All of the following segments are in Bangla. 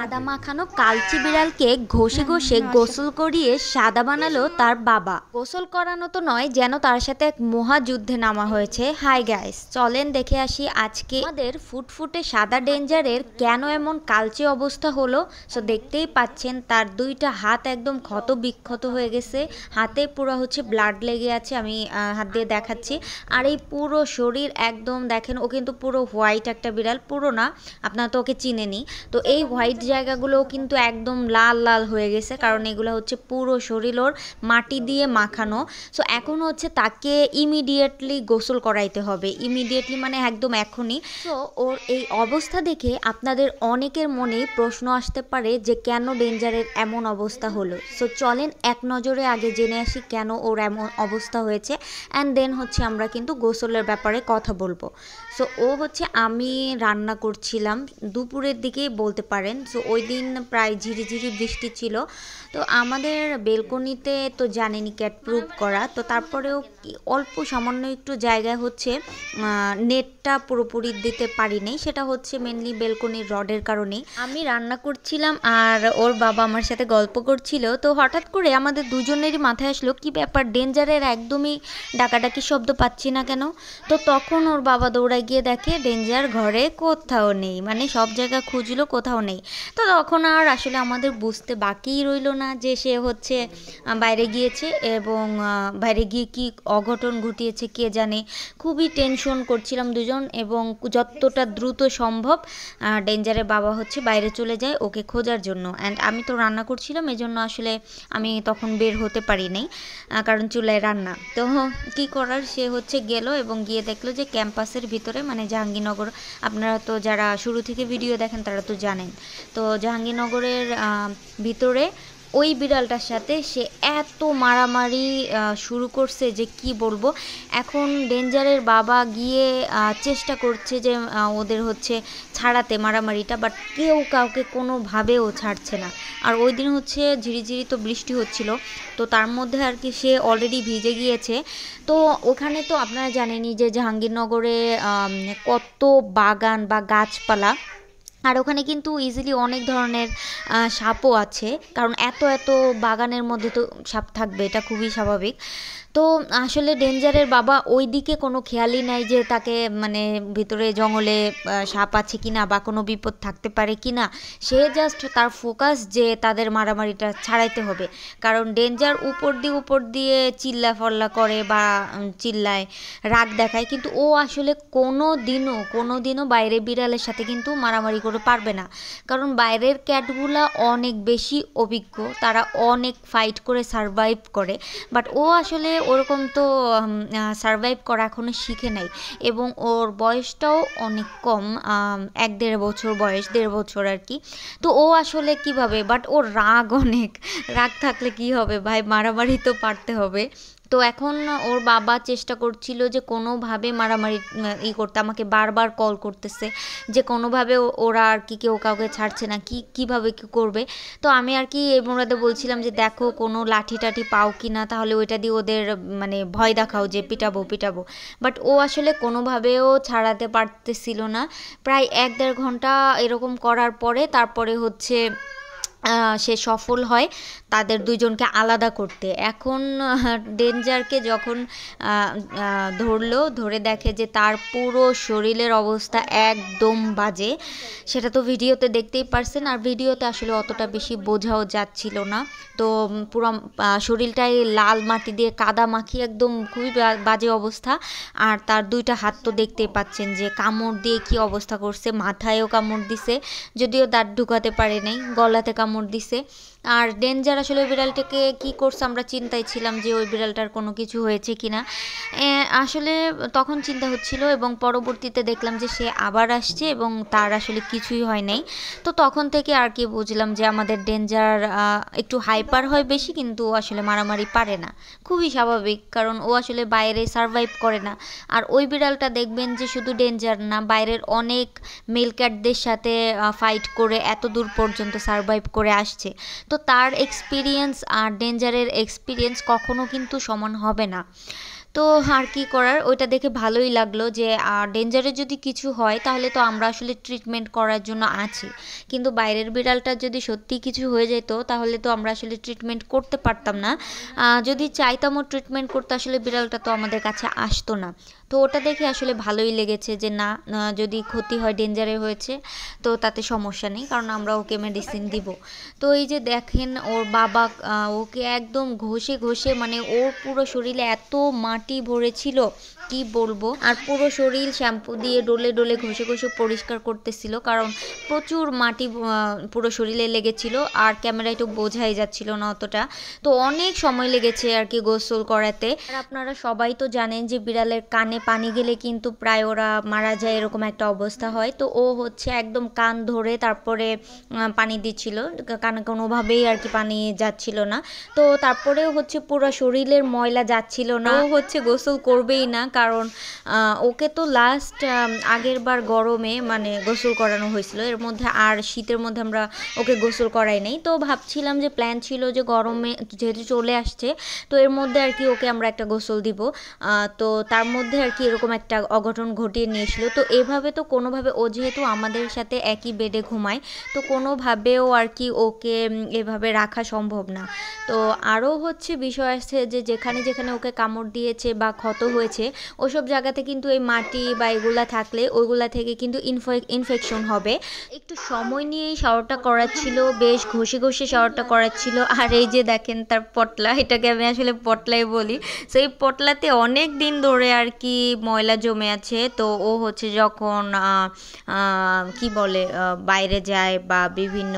কাদা মাখানো কালচি বিড়ালকে ঘষে ঘষে গোসল করিয়ে সাদা বানালো তার বাবা। গোসল করানো তো নয়, যেন তার সাথে এক মহাযুদ্ধে নামা হয়েছে। হাই গাইস, চলেন দেখে আসি আজকে আমাদের ফুটফুটে সাদা ডেঞ্জারের কেন এমন কালচে অবস্থা হলো। সো দেখতেই পাচ্ছেন তার দুইটা হাত একদম ক্ষত বিক্ষত হয়ে গেছে, হাতে পুরো হচ্ছে ব্লাড লেগে আছে। আমি হাত দিয়ে দেখাচ্ছি। আর এই পুরো শরীর একদম দেখেন, ও কিন্তু পুরো হোয়াইট একটা বিড়াল, পুরো না, আপনারা তো ওকে চিনেনি। তো এই হোয়াইট জায়গাগুলোও কিন্তু একদম লাল লাল হয়ে গেছে, কারণ এগুলো হচ্ছে পুরো শরীর ওর মাটি দিয়ে মাখানো। সো এখন হচ্ছে তাকে ইমিডিয়েটলি গোসল করাইতে হবে। ইমিডিয়েটলি মানে একদম এখনই। সো ওর এই অবস্থা দেখে আপনাদের অনেকের মনেই প্রশ্ন আসতে পারে যে কেন ডেঞ্জারের এমন অবস্থা হলো। সো চলেন এক নজরে আগে জেনে আসি কেন ওর এমন অবস্থা হয়েছে, অ্যান্ড দেন হচ্ছে আমরা কিন্তু গোসলের ব্যাপারে কথা বলবো। সো ও হচ্ছে, আমি রান্না করছিলাম দুপুরের দিকেই বলতে পারেন। সো ওই দিন প্রায় ঝিরিঝিরি বৃষ্টি ছিল। তো আমাদের বেলকনিতে তো জানেনি ক্যাট প্রুফ করা, তো তারপরেও অল্প সামান্য একটু জায়গায় হচ্ছে নেটটা পুরোপুরি দিতে পারিনি। সেটা হচ্ছে মেনলি বেলকনির রডের কারণেই। আমি রান্না করছিলাম আর ওর বাবা আমার সাথে গল্প করছিল। তো হঠাৎ করে আমাদের দুজনেরই মাথায় আসলো কি ব্যাপার, ডেঞ্জারের একদমই ডাকাডাকি শব্দ পাচ্ছি না কেন। তো তখন ওর বাবা দৌড়ায় গিয়ে দেখে ডেঞ্জার ঘরে কোথাও নেই, মানে সব জায়গা খুঁজলো, কোথাও নেই। তো তখন আর আসলে আমাদের বুঝতে বাকিই রইলো না যে সে হচ্ছে বাইরে গিয়েছে, এবং বাইরে গিয়ে কি অঘটন ঘটিয়েছে কে জানে। খুবই টেনশন করছিলাম দুজন, এবং যতটা দ্রুত সম্ভব ডেঞ্জারের বাবা হচ্ছে বাইরে চলে যায় ওকে খোঁজার জন্য। অ্যান্ড আমি তো রান্না করছিলাম, এজন্য আসলে আমি তখন বের হতে পারি নাই, কারণ চুলায় রান্না। তো কি করার, সে হচ্ছে গেল এবং গিয়ে দেখলো যে ক্যাম্পাসের ভিতরে, মানে জাহাঙ্গীরনগর, আপনারা তো যারা শুরু থেকে ভিডিও দেখেন তারা তো জানেন, তো জাহাঙ্গীরনগরের ভিতরে ওই বিড়ালটার সাথে সে এত মারামারি শুরু করছে যে কি বলবো। এখন ডেঞ্জারের বাবা গিয়ে চেষ্টা করছে যে ওদের হচ্ছে ছাড়াতে মারামারিটা, বাট কেউ কাউকে কোনোভাবেও ছাড়ছে না। আর ওই দিন হচ্ছে ঝিরিঝিরি তো বৃষ্টি হচ্ছিল, তো তার মধ্যে আর কি সে অলরেডি ভিজে গিয়েছে। তো ওখানে তো আপনারা জানেনই যে জাহাঙ্গীরনগরে কত বাগান বা গাছপালা, আর ওখানে কিন্তু ইজিলি অনেক ধরনের সাপও আছে, কারণ এত এত বাগানের মধ্যে তো সাপ থাকবে, এটা খুবই স্বাভাবিক। তো আসলে ডেঞ্জারের বাবা ওই দিকে কোনো খেয়ালই নাই যে তাকে, মানে ভিতরে জঙ্গলে সাপ আছে কিনা বা কোনো বিপদ থাকতে পারে কিনা। সে জাস্ট তার ফোকাস যে তাদের মারামারিটা ছাড়াইতে হবে, কারণ ডেঞ্জার উপর দিয়ে চিল্লা ফল্লা করে বা চিল্লায়, রাগ দেখায়, কিন্তু ও আসলে কোনো দিনও বাইরে বিড়ালের সাথে কিন্তু মারামারি করে পারবে না, কারণ বাইরের ক্যাটগুলা অনেক বেশি অভিজ্ঞ, তারা অনেক ফাইট করে সারভাইভ করে। বাট ও আসলে ওরকম তো সারভাইভ করা এখনও শিখে নাই, এবং ওর বয়সটাও অনেক কম, 1-1.5 বছর বয়স, 1.5 বছর আর কি। তো ও আসলে কিভাবে, বাট ওর রাগ থাকলে কি হবে ভাই, মারামারি তো পারতে হবে। তো এখন ওর বাবা চেষ্টা করছিল যে কোনোভাবে মারামারি করতে, আমাকে বারবার কল করতেছে যে কোনোভাবে ওরা আর কি কেউ কাউকে ছাড়ছে না, কিভাবে কি করবে। তো আমি আর কি এই মোড়াতে বলছিলাম যে দেখো কোনো লাঠি টাঠি পাও কি না, তাহলে ওইটা দিয়ে ওদের মানে ভয় দেখাও যে পিটাবো। বাট ও আসলে কোনোভাবেও ছাড়াতে পারতেছিল না। প্রায় 1-1.5 ঘন্টা এরকম করার পরে তারপরে হচ্ছে সে সফল হয় তাদের দুজনকে আলাদা করতে। এখন ডেঞ্জারকে যখন ধরে দেখে যে তার পুরো শরীরের অবস্থা একদম বাজে, সেটা তো ভিডিওতে দেখতেই পারছেন, আর ভিডিওতে আসলে অতটা বেশি বোঝাও যাচ্ছিল না। তো পুরো শরীরটাই লাল মাটি দিয়ে কাদা মাখিয়ে একদম খুবই বাজে অবস্থা। আর তার দুইটা হাত তো দেখতেই পাচ্ছেন যে কামড় দিয়ে কি অবস্থা করছে, মাথায়ও কামড় দিছে, যদিও দাঁত ঢুকাতে পারে নাই, গলাতে কামড় দিছে। আর ডেঞ্জার আসলে ওই বিড়ালটাকে কি করছে, আমরা চিন্তায় ছিলাম যে ওই বিড়ালটার কোনো কিছু হয়েছে কিনা, আসলে তখন চিন্তা হচ্ছিল, এবং পরবর্তীতে দেখলাম যে সে আবার আসছে এবং তার আসলে কিছুই হয় নাই। তো তখন থেকে আর কি বুঝলাম যে আমাদের ডেঞ্জার একটু হাইপার হয় বেশি, কিন্তু আসলে মারামারি পারে না, খুবই স্বাভাবিক, কারণ ও আসলে বাইরে সারভাইভ করে না। আর ওই বিড়ালটা দেখবেন যে শুধু ডেঞ্জার না, বাইরের অনেক মেল ক্যাটদের সাথে ফাইট করে এত দূর পর্যন্ত সারভাইভ করে আসছে। তো তার এক্সপিরিয়েন্স আর ডেঞ্জারের এক্সপিরিয়েন্স কখনো কিন্তু সমান হবে না। তো তো আর কি করার, ওইটা দেখে ভালোই লাগলো যে ডেঞ্জারে যদি কিছু হয় তাহলে তো আমরা আসলে ট্রিটমেন্ট করার জন্য আছি, কিন্তু বাইরের বিড়ালটা যদি সত্যি কিছু হয়ে যেত তাহলে তো আমরা আসলে ট্রিটমেন্ট করতে পারতাম না। যদি চাইতামও ট্রিটমেন্ট করতে আসলে বিড়ালটা তো আমাদের কাছে আসতো না। তো ওটা দেখে আসলে ভালোই লেগেছে যে না, যদি ক্ষতি হয় ডেঞ্জারে হয়েছে তো তাতে সমস্যা নেই, কারণ আমরা ওকে মেডিসিন দিব। তো এই যে দেখেন ওর বাবা ওকে একদম ঘষে ঘষে, মানে ওর পুরো শরীরে এত মাটি ভরেছিল কি বলবো, আর পুরো শরীর শ্যাম্পু দিয়ে ডলে ডলে ঘষে ঘষে পরিষ্কার করতেছিল, কারণ প্রচুর মাটি পুরো শরীরে লেগেছিল আর ক্যামেরায় তো বোঝাই যাচ্ছিল না অতটা। তো অনেক সময় লেগেছে আর কি গোসল করাতে। আর আপনারা সবাই তো জানেন যে বিড়ালের কানে পানি গেলে কিন্তু প্রায় ওরা মারা যায়, এরকম একটা অবস্থা হয়। তো ও হচ্ছে একদম কান ধরে তারপরে পানি দিচ্ছিল, কানে কোনোভাবেই আর কি পানি যাচ্ছিল না। তো তারপরেও হচ্ছে পুরো শরীরের ময়লা যাচ্ছিল না, ও হচ্ছে গোসল করবেই না, কারণ ওকে তো লাস্ট আগের বার গরমে মানে গোসল করানো হয়েছিল, এর মধ্যে আর শীতের মধ্যে আমরা ওকে গোসল করাই নাই। তো ভাবছিলাম যে প্ল্যান ছিল যে গরমে যেহেতু চলে আসছে তো এর মধ্যে আর কি ওকে আমরা একটা গোসল দিব। তো তার মধ্যে আর কি এরকম একটা অঘটন ঘটিয়ে নিয়েছিল। তো এভাবে তো কোনোভাবে, ও যেহেতু আমাদের সাথে একই বেডে ঘুমায়, তো কোনোভাবেও আর কি ওকে এভাবে রাখা সম্ভব না। তো আরও হচ্ছে বিষয় আছে যে যেখানে যেখানে ওকে কামড় দিয়েছে বা ক্ষত হয়েছে ওসব জায়গাতে কিন্তু এই মাটি বা এগুলা থাকলে ওইগুলা থেকে কিন্তু ইনফেকশন হবে। একটু সময় নিয়েই শাওয়ারটা করাচ্ছিল, বেশ ঘষে ঘষে শাওয়ারটা করাচ্ছিল। আর এই যে দেখেন তার পটলা, এটাকে আমি আসলে পটলাই বলি। তো এই পটলাতে অনেক দিন ধরে আর কি ময়লা জমে আছে। তো ও হচ্ছে যখন কি বলে বাইরে যায় বা বিভিন্ন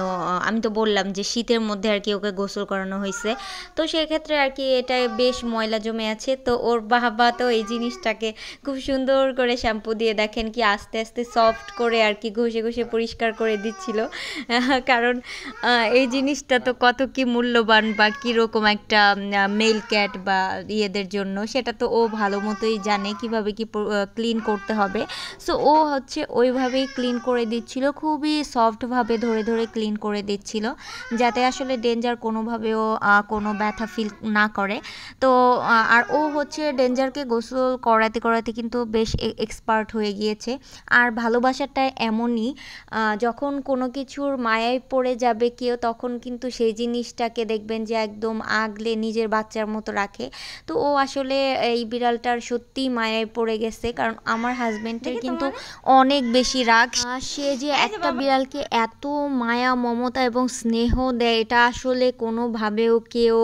আমি তো বললাম যে শীতের মধ্যে আর কি ওকে গোসল করানো হয়েছে, তো সেক্ষেত্রে আর কি এটা বেশ ময়লা জমে আছে। তো ওর বাবা তো এই জিনিসটাকে খুব সুন্দর করে শ্যাম্পু দিয়ে দেখেন কি আস্তে আস্তে সফট করে আর কি ঘষে ঘষে পরিষ্কার করে দিচ্ছিল, কারণ এই জিনিসটা তো কত কি মূল্যবান বা কীরকম একটা মেল ক্যাট বা ইয়েদের জন্য, সেটা তো ও ভালো মতোই জানে কিভাবে কি ক্লিন করতে হবে। সো ও হচ্ছে ওইভাবেই ক্লিন করে দিচ্ছিল, খুবই সফটভাবে ধরে ধরে ক্লিন করে দিচ্ছিল, যাতে আসলে ডেঞ্জার কোনোভাবেও কোনো ব্যথা ফিল না করে। তো আর ও হচ্ছে ডেঞ্জারকে গোসল করাতে করাতে কিন্তু বেশ এক্সপার্ট হয়ে গিয়েছে। আর ভালোবাসাটা এমনই, যখন কোনো কিছুর মায়ায় পড়ে যাবে কেউ তখন কিন্তু সেই জিনিসটাকে দেখবেন যে একদম আগলে নিজের বাচ্চার মতো রাখে। তো ও আসলে এই বিড়ালটার সত্যি মায়ায় পড়ে গেছে, কারণ আমার হাজবেন্ডের কিন্তু অনেক বেশি রাগ। সে যে একটা বিড়ালকে এত মায়া মমতা এবং স্নেহ দেয় এটা আসলে কোনোভাবেও কেউ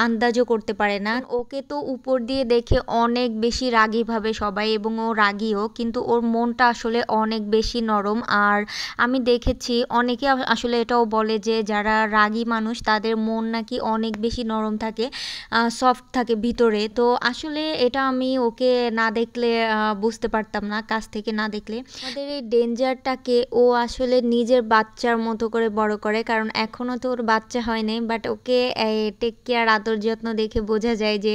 আন্দাজও করতে পারে না। ওকে তো উপর দিয়ে দেখে অনেক বেশি রাগী ভাবে সবাই, এবং ও রাগীও, কিন্তু ওর মনটা আসলে অনেক বেশি নরম। আর আমি দেখেছি অনেকে আসলে এটাও বলে যে যারা রাগী মানুষ তাদের মন নাকি অনেক বেশি নরম থাকে, সফট থাকে ভিতরে। তো আসলে এটা আমি ওকে না দেখলে বুঝতে পারতাম না, কাছ থেকে না দেখলে। আমাদের এই ডেঞ্জারটাকে ও আসলে নিজের বাচ্চার মতো করে বড় করে, কারণ এখনও তো ওর বাচ্চা হয় নাই, বাট ওকে টেক কেয়ার আদর যত্ন দেখে বোঝা যায় যে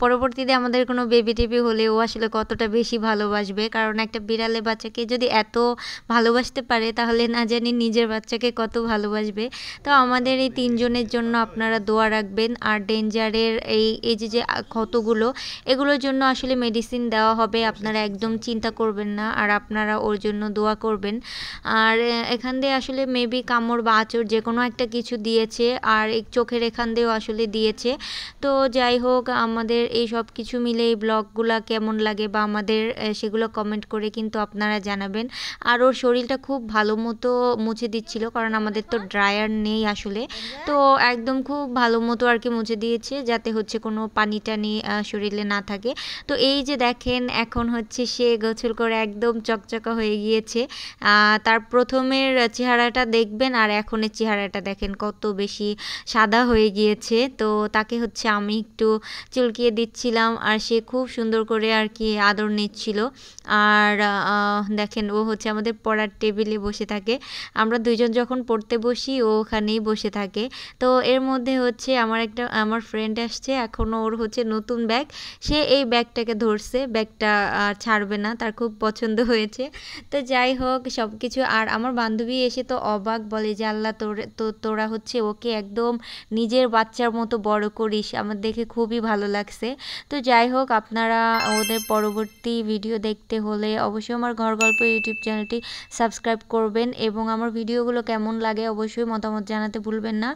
পরবর্তীতে আমাদের কোনো বেবি টেবি হলে ও আসলে কতটা বেশি ভালোবাসবে। কারণ একটা বিড়ালের বাচ্চাকে যদি এত ভালোবাসতে পারে তাহলে না জানি নিজের বাচ্চাকে কত ভালোবাসবে। তো আমাদের এই তিনজনের জন্য আপনারা দোয়া রাখবেন। আর ডেঞ্জারের এই যে ক্ষতগুলো এগুলোর জন্য আসলে মেডিসিন দেওয়া হবে, আপনারা একদম চিন্তা করবেন না, আর আপনারা ওর জন্য দোয়া করবেন। আর এখান দিয়ে আসলে মেবি কামড় বা আঁচড় যে কোনো একটা কিছু দিয়েছে, আর এই চোখের এখান দিয়েও আসলে দিয়েছে। তো যাই হোক, আমাদের এই সব কিছু মিলে এই ব্লগগুলা কেমন লাগে বা আমাদের সেগুলো কমেন্ট করে কিন্তু আপনারা জানাবেন। আর ওর শরীরটা খুব ভালো মতো মুছে দিচ্ছিল, কারণ আমাদের তো ড্রায়ার নেই আসলে। তো একদম খুব ভালো মতো আর কি মুছে দিয়েছে, যাতে হচ্ছে কোনো পানি টানি শরীরে না থাকে। তো এই যে দেখেন এখন হচ্ছে সে গোসল করে একদম চকচকা হয়ে গিয়েছে। তার প্রথমের চেহারাটা দেখবেন আর এখনের চেহারাটা দেখেন কত বেশি সাদা হয়ে গিয়েছে। তো তাকে হচ্ছে আমি একটু চুলকিয়ে দিচ্ছিলাম আর সে খুব সুন্দর সুন্দর করে আর কি আদর নিচ্ছিল। আর দেখেন ও হচ্ছে আমাদের পড়ার টেবিলে বসে থাকে, আমরা দুইজন যখন পড়তে বসি ও ওখানেই বসে থাকে। তো এর মধ্যে হচ্ছে আমার ফ্রেন্ড আসছে, এখনও ওর হচ্ছে নতুন ব্যাগ, সে এই ব্যাগটাকে ধরছে, ব্যাগটা ছাড়বে না, তার খুব পছন্দ হয়েছে। তো যাই হোক সব কিছু। আর আমার বান্ধবী এসে তো অবাক, বলে যে আল্লাহ তোরা হচ্ছে ওকে একদম নিজের বাচ্চার মতো বড় করিস, আমার দেখে খুবই ভালো লাগছে। তো যাই হোক, আপনারা ওদের পরবর্তী ভিডিও দেখতে হলে অবশ্যই আমার ঘর গল্প ইউটিউব চ্যানেলটি সাবস্ক্রাইব করবেন এবং আমার ভিডিওগুলো কেমন লাগে অবশ্যই মতামত জানাতে ভুলবেন না।